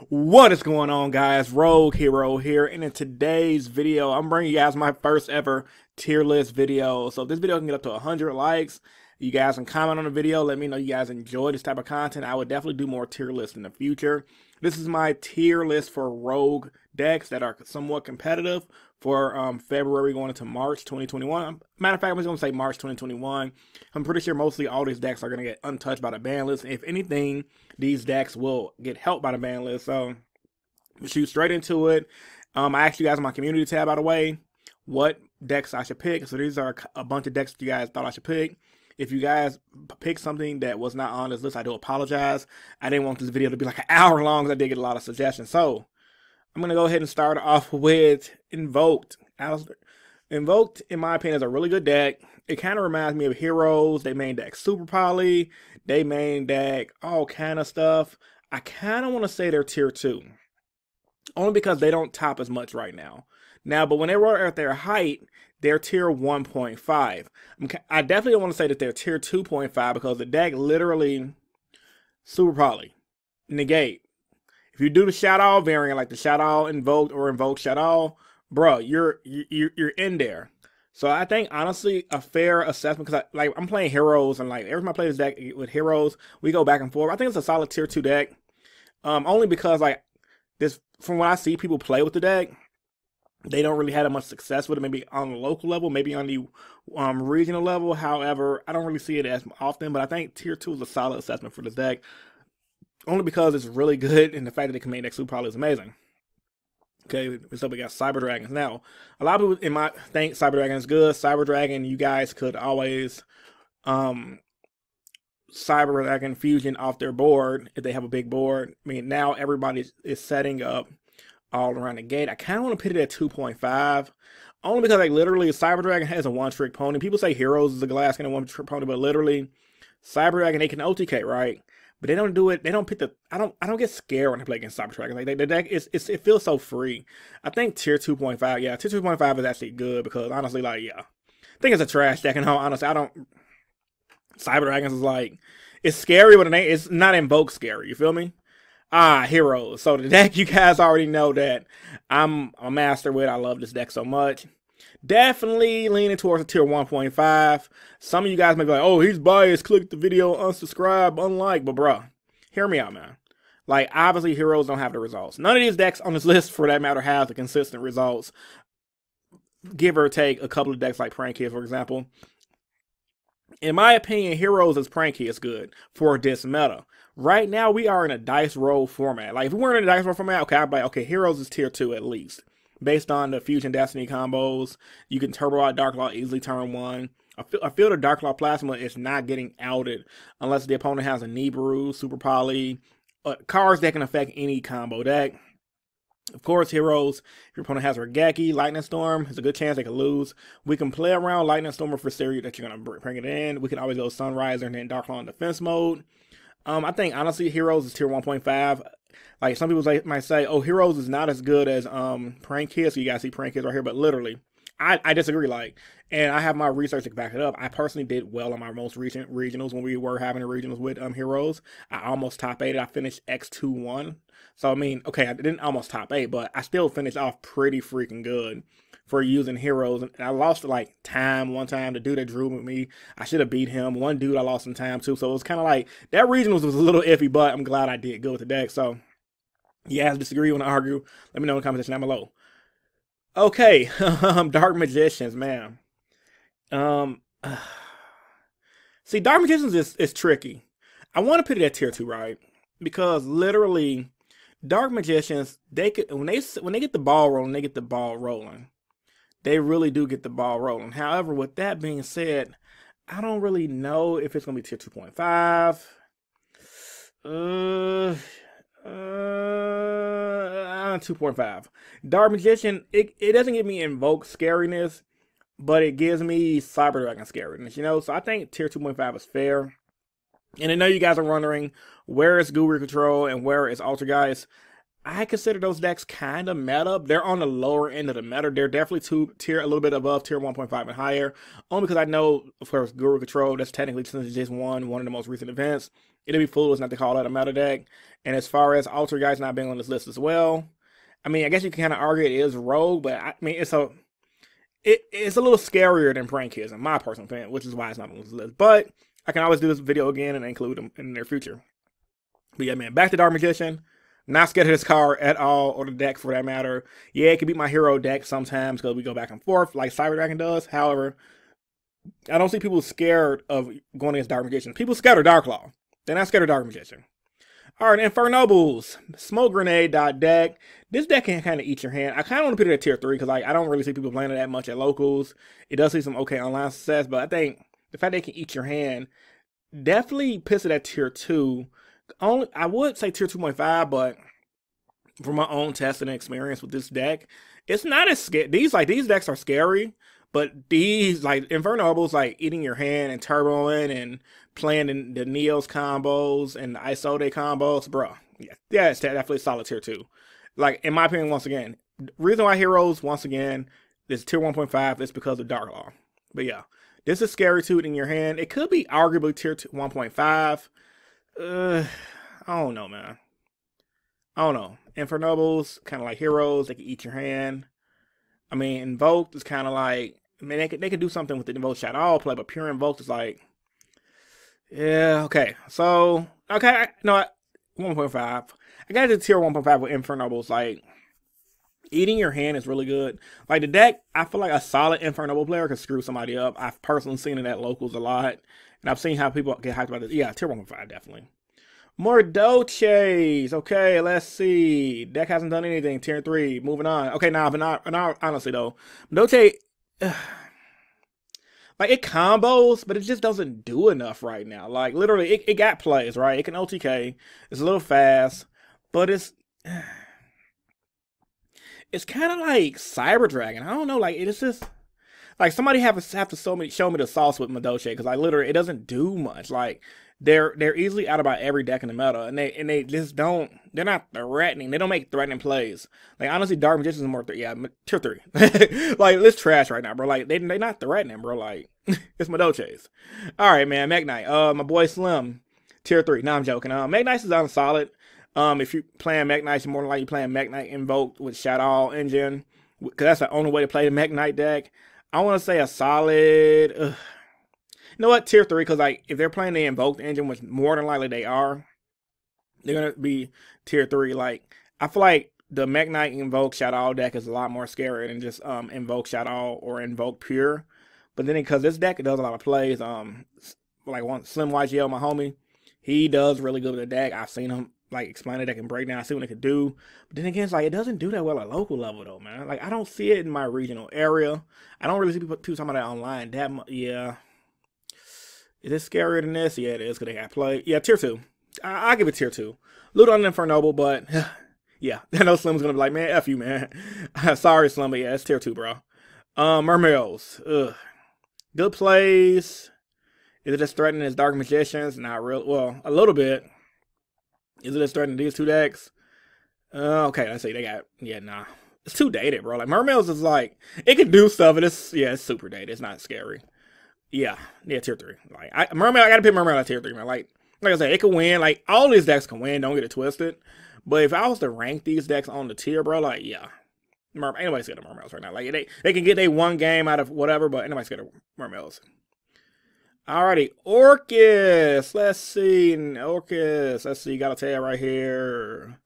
What is going on, guys? Rogue Hero here, and in today's video I'm bringing you guys my first ever tier list video. So if this video can get up to 100 likes, you guys can comment on the video, let me know you guys enjoy this type of content. I would definitely do more tier lists in the future. This is my tier list for rogue decks that are somewhat competitive for February going into March 2021. Matter of fact, I'm just going to say March 2021. I'm pretty sure mostly all these decks are going to get untouched by the ban list. If anything, these decks will get helped by the ban list. So shoot straight into it. I asked you guys in my community tab, by the way, what decks I should pick. So these are a bunch of decks that you guys thought I should pick. If you guys pick something that was not on this list, I do apologize. I didn't want this video to be like an hour long because I did get a lot of suggestions. So I'm going to go ahead and start off with Invoked. Invoked, in my opinion, is a really good deck. It kind of reminds me of Heroes. They main deck Super Poly. They main deck all kind of stuff. I kind of want to say they're tier 2. Only because they don't top as much right now. But when they were at their height, they're tier 1.5. I definitely don't want to say that they're tier 2.5 because the deck literally Super Poly, negate. If you do the Shadow variant, like the Shadow Invoked or Invoked Shadow, bro, you're in there. So I think honestly a fair assessment, because I'm playing Heroes, and like every time I play this deck with Heroes, we go back and forth. I think it's a solid tier 2 deck. Only because like this, from what I see people play with the deck, they don't really have that much success with it. Maybe on the local level, maybe on the regional level. However, I don't really see it as often. But I think tier 2 is a solid assessment for this deck, only because it's really good, and the fact that it can make next Super Poly is amazing. Okay, so we got Cyber Dragons. Now, a lot of people think Cyber Dragon is good. Cyber Dragon, you guys could always Cyber Dragon Fusion off their board if they have a big board. I mean, now everybody is setting up all around the gate. I kind of want to put it at 2.5, only because like literally Cyber Dragon has a one-trick pony. People say Heroes is a glass skin and one-trick pony, but literally Cyber Dragon, they can OTK, right? But they don't do it. They don't pick the. I don't get scared when I play against Cyber Dragon. Like the deck it feels so free. I think tier 2.5. Yeah, tier 2.5 is actually good because honestly, like I think it's a trash deck. And honestly, I don't. Cyber Dragons is like, it's scary, but it's not Invoke scary. You feel me? Heroes. So the deck, you guys already know that I'm a master with. I love this deck so much. Definitely leaning towards a tier 1.5. Some of you guys may be like, oh, he's biased, click the video, unsubscribe, unlike. But bruh, hear me out, man. Like, obviously Heroes don't have the results. None of these decks on this list, for that matter, have the consistent results. Give or take a couple of decks like Prank Kids, for example. In my opinion, Heroes as Prank Kids good for this meta. Right now, we are in a dice roll format. Like, if we weren't in a dice roll format, okay, I'd be like, okay, Heroes is tier 2 at least. Based on the Fusion Destiny combos, you can turbo out Dark Law easily turn 1. I feel the Dark Law Plasma is not getting outed unless the opponent has a Nibiru, Super Poly, cards that can affect any combo deck. Of course, Heroes, if your opponent has Regeki, Lightning Storm, there's a good chance they could lose. We can play around Lightning Storm for Fury that you're going to bring it in. We can always go Sunriser and then Dark Law in defense mode. I think, honestly, Heroes is tier 1.5. Like, some people might say, oh, Heroes is not as good as Prank Kids. So you guys see Prank Kids right here. But literally, I disagree. Like, and I have my research to back it up. I personally did well on my most recent regionals when we were having the regionals with Heroes. I almost top 8. I finished X2-1. So, I mean, okay, I didn't almost top 8, but I still finished off pretty freaking good for using Heroes. And I lost like time one time. The dude that drew with me, I should have beat him. One dude I lost some time too. So it was kind of like, that regionals was a little iffy, but I'm glad I did good with the deck. So you guys disagree, want to argue, let me know in the comment section down below. Okay, Dark Magicians, man. See, Dark Magicians is tricky. I want to put it at tier 2, right? Because literally, Dark Magicians, they could when they get the ball rolling, they get the ball rolling. They really do get the ball rolling. However, with that being said, I don't really know if it's gonna be tier 2.5. 2.5. Dark Magician, it doesn't give me Invoke scariness, but it gives me Cyber Dragon scariness, you know? So I think tier 2.5 is fair. And I know you guys are wondering, where is Guru Control and where is Altergeist? I consider those decks kind of meta. They're on the lower end of the meta. They're definitely a little bit above tier 1.5 and higher. Only because I know, of course, Guru Control, that's technically, since it just won one of the most recent events, it'd be foolish not to call that a meta deck. And as far as Altergeist not being on this list as well, I mean, I guess you can kind of argue it is Rogue, but I mean, it's a little scarier than Prankheads, in my personal opinion, which is why it's not on this list. But I can always do this video again and include them in the near future. But yeah, man, back to Dark Magician. Not scared of this card at all, or the deck for that matter. Yeah, it could be my hero deck sometimes because we go back and forth like Cyber Dragon does. However, I don't see people scared of going against Dark Magician. People scared of Darklaw. They're not scared of Dark Magician. All right, Infernobles. Smoke Grenade deck. This deck can kind of eat your hand. I kind of want to put it at tier 3 because like, I don't really see people playing it that much at locals. It does see some okay online success, but I think the fact they can eat your hand definitely puts it at tier 2. I would say tier 2.5, but from my own testing and experience with this deck, it's not as scary. These decks are scary, but these like Infernobles, like eating your hand and turboing and playing the Neos combos and the Isode combos, bro. Yeah, it's definitely solid tier 2. Like in my opinion, once again, reason why Heroes once again is tier 1.5 is because of Darklaw. But yeah, this is scary too in your hand. It could be arguably tier 1.5. I don't know, man. I don't know. Infernobles, kind of like Heroes, they can eat your hand. I mean, Invoked is kind of like, I mean, they could do something with the Invoked Shadow play, but pure Invoked is like, yeah, okay. So, okay, no, 1.5. I got to tier 1.5 with Infernobles. Like, eating your hand is really good. Like, the deck, I feel like a solid Infernoble player could screw somebody up. I've personally seen it at locals a lot. And I've seen how people get hyped about this. Yeah, tier 1.5, definitely. More Doches. Okay, let's see. Deck hasn't done anything. Tier 3. Moving on. Okay, but not honestly, though. Doche, like, it combos, but it just doesn't do enough right now. Like, literally, it got plays, right? It can OTK. It's a little fast, but it's kind of like Cyber Dragon. I don't know. Like, it's just... Like, somebody have to show me the sauce with Madoche, because like literally it doesn't do much. Like they're easily out about every deck in the meta, and they just don't. They're not threatening. They don't make threatening plays. Like honestly, Dark Magician is more tier 3. Like let's trash right now, bro. Like they not threatening, bro. Like it's Madoches. All right, man. Mekk-Knight. My boy Slim, tier 3. No, I'm joking. Mekk-Knight is on solid. If you playing Mekk-Knight, you're more likely playing Mekk-Knight Invoked with Shadow Engine, because that's the only way to play the Mekk-Knight deck. I want to say a solid, you know what, tier 3, because like if they're playing the Invoked engine, which more than likely they are, they're gonna be tier 3. Like I feel like the Mekk-Knight Invoke Shadow deck is a lot more scary than just Invoke Shadow or Invoke Pure. But then because this deck does a lot of plays, like one Slim YGL, my homie, he does really good with the deck. I've seen him like explain the deck and break down, see what it could do. But then again, it's like it doesn't do that well at local level though, man. Like I don't see it in my regional area. I don't really see people talking about that online that much. Yeah. Is it scarier than this? Yeah, it is, because they got play. Yeah, tier 2. I'll give it tier 2. A little on Infernoble, but yeah. I know Slim's gonna be like, man, F you, man. Sorry, Slim, but yeah, it's tier 2, bro. Mermails. Ugh. Good plays. Is it as threatening as Dark Magicians? Not real. Well, a little bit. Is it as threatening these two decks? Okay, let's see. They got, yeah, nah. It's too dated, bro. Like, Mermails is like, it can do stuff, and it's super dated. It's not scary. Yeah, tier 3. Like, I gotta pick Mermail at tier 3, man. Like I said, it can win. Like, all these decks can win. Don't get it twisted. But if I was to rank these decks on the tier, bro, like, yeah. Anybody's scared of Mermails right now. Like, they can get their one game out of whatever, but anybody's scared of Mermails. Alrighty, Orcus. Let's see. Orcus. Let's see. Got a tail right here.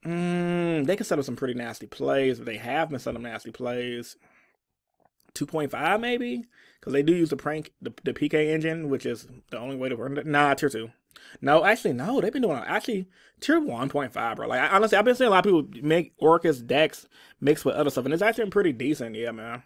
They can set up some pretty nasty plays, but they have been setting up nasty plays. 2.5 maybe? Because they do use the PK engine, which is the only way to run it. Nah, tier 2. No, actually, no. They've been doing actually tier 1.5, bro. Like, honestly, I've been seeing a lot of people make Orcus decks mixed with other stuff, and it's actually pretty decent. Yeah, man.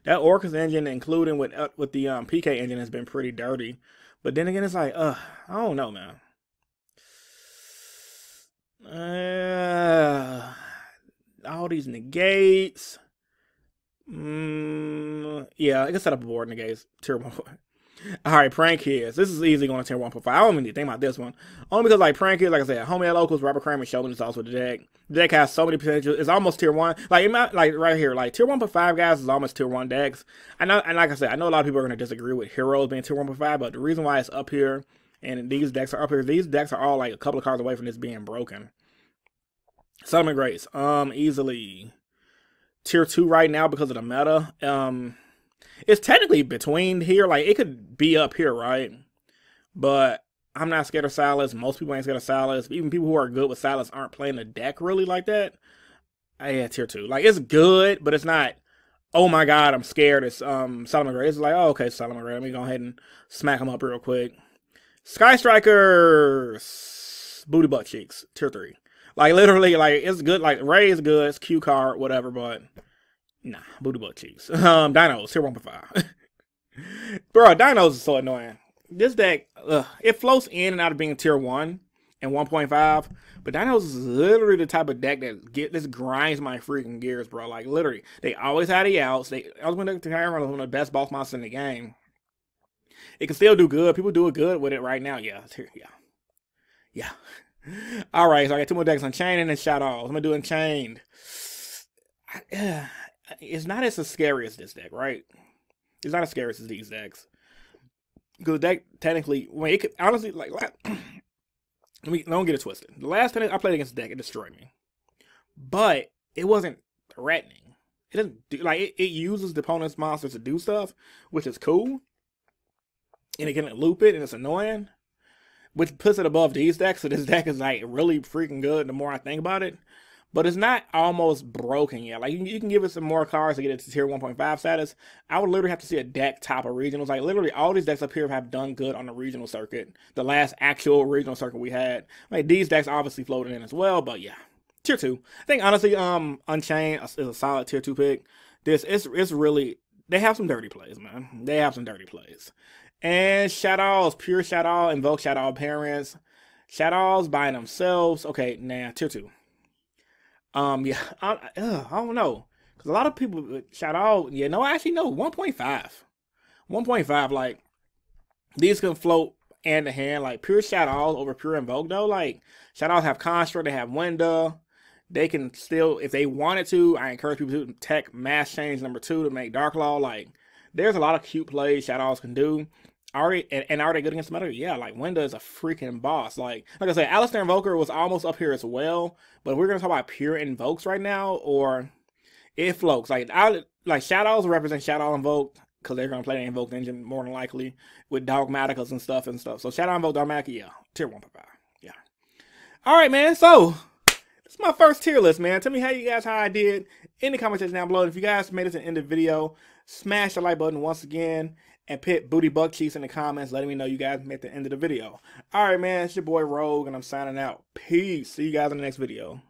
That Orcus engine, including with the PK engine, has been pretty dirty. But then again, it's like, I don't know, man. All these negates. Yeah, I can set up a board negates. Tier 1. Alright, Prankheads. This is easily going to tier 1.5. I don't even need to think about this one. Only because, like, Prankheads, like I said, homie at locals, Robert Kramer showed me this also with the deck. The deck has so many potential. It's almost tier 1. Like, right here, like, tier 1.5 guys is almost tier 1 decks. I know, and like I said, I know a lot of people are going to disagree with Heroes being tier 1.5, but the reason why it's up here And these decks are up here. These decks are all like a couple of cards away from this being broken. Summon Grace, easily tier 2 right now because of the meta. It's technically between here. Like, it could be up here, right? But I'm not scared of Sylas. Most people ain't scared of Sylas. Even people who are good with Sylas aren't playing the deck really like that. Yeah, tier 2. Like, it's good, but it's not, oh my god, I'm scared. It's Solomon Gray. It's like, oh, okay, Solomon Gray. Let me go ahead and smack him up real quick. Sky Strikers, Booty Butt Cheeks, tier 3. Like, literally, like, it's good. Like, Ray is good. It's Q card, whatever, but nah, Booty Butt Cheeks. Dinos, tier 1.5. Bro, Dinos is so annoying. This deck, it floats in and out of being tier 1 and 1.5, but Dinos is literally the type of deck that this grinds my freaking gears, bro. Like, literally, they always had the outs. They always went to one of the best boss monsters in the game. It can still do good. People do it good with it right now. Yeah. All right, so I got 2 more decks, Unchained and then Shadows. I'm gonna do Unchained. It's not as scary as this deck, right? It's not as scary as these decks. Because the deck, technically, when it could, honestly, like, don't get it twisted. The last time I played against the deck, it destroyed me. But it wasn't threatening. It doesn't do, like, it uses the opponent's monsters to do stuff, which is cool. And it can loop it, and it's annoying. Which puts it above these decks, so this deck is, like, really freaking good the more I think about it. But it's not almost broken yet. Like, you can give it some more cards to get it to tier 1.5 status. I would literally have to see a deck top of regionals. Like, literally, all these decks up here have done good on the regional circuit. The last actual regional circuit we had. Like, these decks obviously floated in as well, but yeah. Tier 2. I think, honestly, Unchained is a solid tier 2 pick. It's really, they have some dirty plays, man. They have some dirty plays. And Shadows, pure Shadow, Invoke Shadow Parents. Shadows by themselves. Okay, nah, tier 2. Yeah, I don't know. Because a lot of people shout out, yeah, no, actually, no, 1.5. 1.5, like, these can float hand to hand, like, pure Shadows over pure Invoke, though. Like, Shadows have Construct, they have Window. They can still, if they wanted to, I encourage people to tech Mass Change number 2 to make Dark Law. Like, there's a lot of cute plays Shadows can do. Are they good against meta? Yeah, like, Window is a freaking boss. Like I said, Alistair Invoker was almost up here as well. But if we're gonna talk about pure invokes right now, or it floats. Like, Shadows represent Shadow Invoke because they're gonna play the Invoke engine more than likely with Dogmaticas and stuff. So Shadow Invoke, Dogmatica, yeah, tier 1.5. Yeah. All right, man. So this is my first tier list, man. Tell me how I did in the comment section down below. If you guys made it to the end of the video, smash the like button once again. And put Booty Buck Cheeks in the comments, letting me know you guys made it to the end of the video. All right, man, it's your boy Rogue, and I'm signing out. Peace. See you guys in the next video.